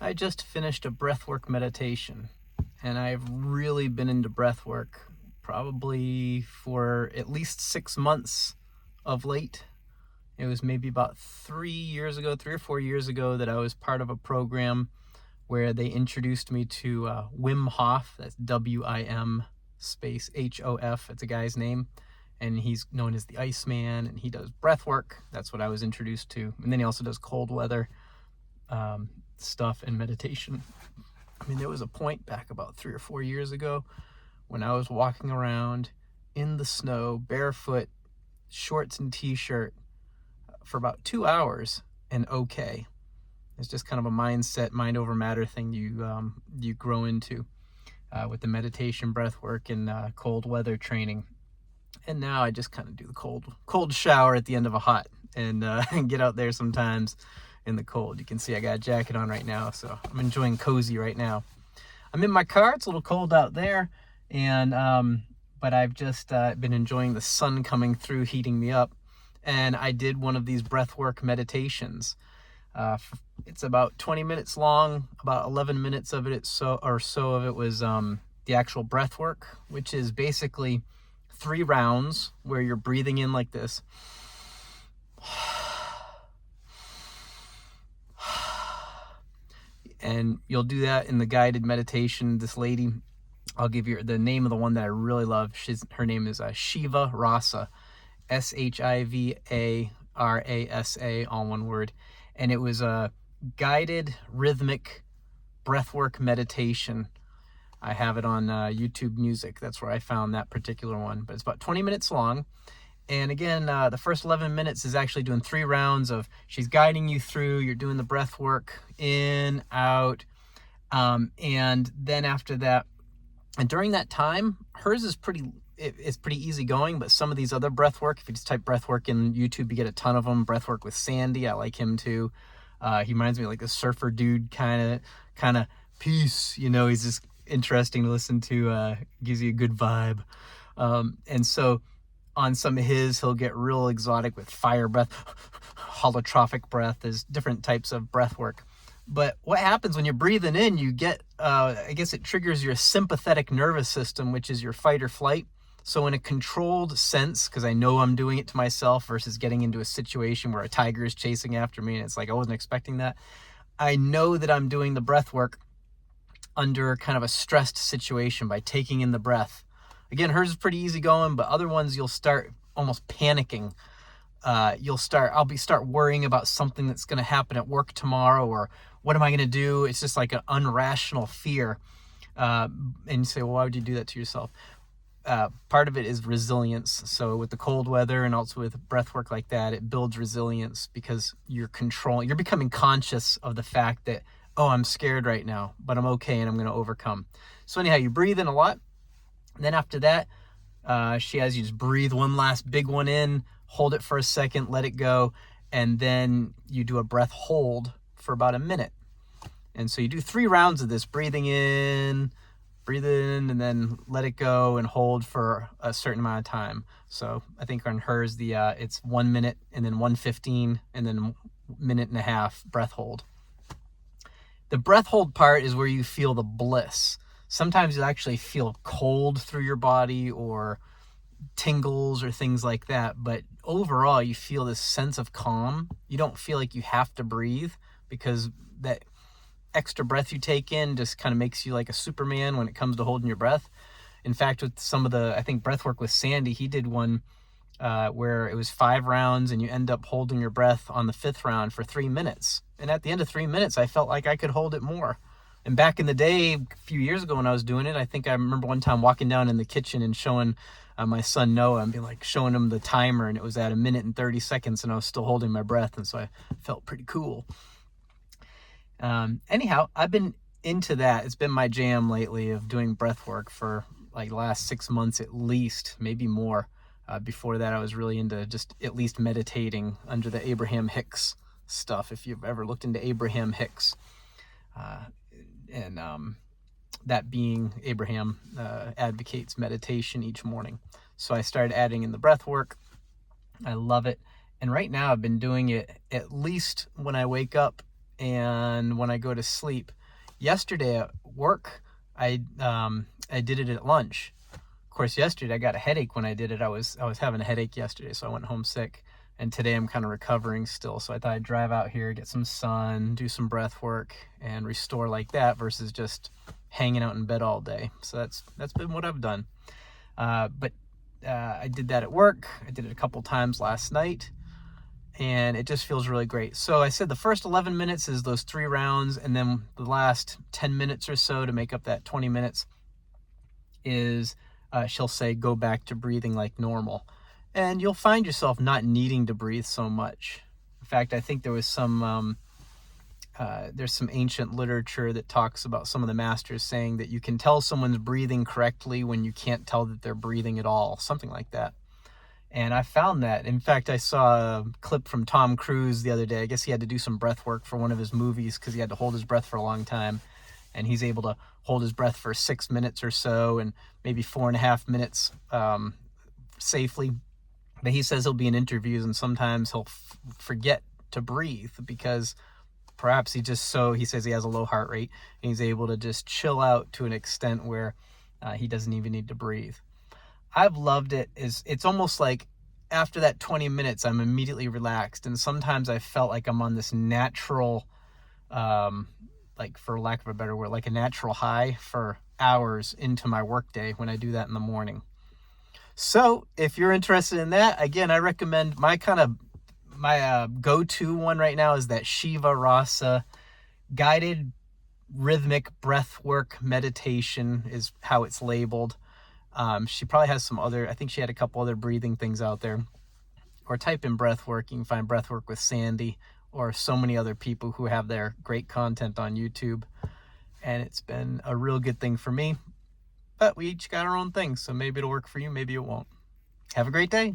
I just finished a breathwork meditation, and I've really been into breathwork probably for at least 6 months of late. It was maybe about 3 or 4 years ago, that I was part of a program where they introduced me to Wim Hof. That's W-I-M space H-O-F. It's a guy's name, and he's known as the Iceman, and he does breathwork. That's what I was introduced to. And then he also does cold weather stuff and meditation. I mean, there was a point back about 3 or 4 years ago when I was walking around in the snow, barefoot, shorts and t-shirt for about 2 hours and okay. It's just kind of a mindset, mind over matter thing you grow into with the meditation, breath work, and cold weather training. And now I just kind of do the cold shower at the end of a hot and get out there sometimes in the cold. You can see I got a jacket on right now, so I'm enjoying cozy right now. I'm in my car. It's a little cold out there, and but I've just been enjoying the sun coming through, heating me up. And I did one of these breathwork meditations. It's about 20 minutes long. About 11 minutes of it so of it was the actual breath work, which is basically 3 rounds where you're breathing in like this, and you'll do that in the guided meditation. This lady, I'll give you the name of the one that I really love. Her name is Shiva Rasa, Shiva-Rasa, all one word. And it was a guided rhythmic breathwork meditation. I have it on YouTube Music. That's where I found that particular one. But it's about 20 minutes long. And again, the first 11 minutes is actually doing 3 rounds of, she's guiding you through, you're doing the breath work, in, out. And then after that, and during that time, hers is pretty easy going, but some of these other breath work, if you just type breath work in YouTube, you get a ton of them. Breath work with Sandy, I like him too. He reminds me of like a surfer dude, kind of peace, he's just interesting to listen to, gives you a good vibe. And so on some of his, he'll get real exotic with fire breath, holotrophic breath. There's different types of breath work. But what happens when you're breathing in, you get, I guess it triggers your sympathetic nervous system, which is your fight or flight. So in a controlled sense, because I know I'm doing it to myself versus getting into a situation where a tiger is chasing after me and it's like I wasn't expecting that, I know that I'm doing the breath work under kind of a stressed situation by taking in the breath. Again, hers is pretty easy going, but other ones you'll start almost panicking. I'll start worrying about something that's going to happen at work tomorrow, or what am I going to do? It's just like an unrational fear. And you say, well, why would you do that to yourself? Part of it is resilience. So with the cold weather and also with breath work like that, it builds resilience because you're becoming conscious of the fact that, oh, I'm scared right now, but I'm okay and I'm going to overcome. So anyhow, you breathe in a lot. And then after that, she has you just breathe one last big one in, hold it for a second, let it go, and then you do a breath hold for about a minute. And so you do 3 rounds of this, breathe in, and then let it go and hold for a certain amount of time. So I think on hers, it's 1 minute and then 1:15 and then 1.5 minutes breath hold. The breath hold part is where you feel the bliss. Sometimes you'll actually feel cold through your body or tingles or things like that. But overall, you feel this sense of calm. You don't feel like you have to breathe because that extra breath you take in just kind of makes you like a Superman when it comes to holding your breath. In fact, with some of I think breath work with Sandy, he did one where it was 5 rounds and you end up holding your breath on the 5th round for 3 minutes. And at the end of 3 minutes, I felt like I could hold it more. And back in the day, a few years ago when I was doing it, I think I remember one time walking down in the kitchen and showing my son Noah, and being like showing him the timer, and it was at 1 minute and 30 seconds, and I was still holding my breath, and so I felt pretty cool. Anyhow, I've been into that. It's been my jam lately of doing breath work for like the last 6 months at least, maybe more. Before that, I was really into just at least meditating under the Abraham Hicks stuff, if you've ever looked into Abraham Hicks. And that being Abraham advocates meditation each morning. So I started adding in the breath work. I love it. And right now I've been doing it at least when I wake up and when I go to sleep. Yesterday at work, I did it at lunch. Of course, yesterday I got a headache when I did it. I was having a headache yesterday, so I went home sick. And today I'm kind of recovering still. So I thought I'd drive out here, get some sun, do some breath work, and restore like that versus just hanging out in bed all day. So that's been what I've done. But I did that at work. I did it a couple times last night, and it just feels really great. So I said the first 11 minutes is those 3 rounds, and then the last 10 minutes or so to make up that 20 minutes is she'll say, go back to breathing like normal. And you'll find yourself not needing to breathe so much. In fact, I think there was there's some ancient literature that talks about some of the masters saying that you can tell someone's breathing correctly when you can't tell that they're breathing at all, something like that. And I found that. In fact, I saw a clip from Tom Cruise the other day. I guess he had to do some breath work for one of his movies because he had to hold his breath for a long time. And he's able to hold his breath for 6 minutes or so, and maybe 4.5 minutes safely. But he says he'll be in interviews and sometimes he'll forget to breathe because perhaps he says he has a low heart rate and he's able to just chill out to an extent where he doesn't even need to breathe. I've loved it. It's almost like after that 20 minutes, I'm immediately relaxed. And sometimes I felt like I'm on this natural, like for lack of a better word, like a natural high for hours into my workday when I do that in the morning. So if you're interested in that, again, I recommend my go-to one right now is that Shiva Rasa guided rhythmic breath work meditation is how it's labeled. She probably has some other, I think she had a couple other breathing things out there. Or type in breathwork. You can find breathwork with Sandy or so many other people who have their great content on YouTube. And it's been a real good thing for me. But we each got our own thing, so maybe it'll work for you, maybe it won't. Have a great day.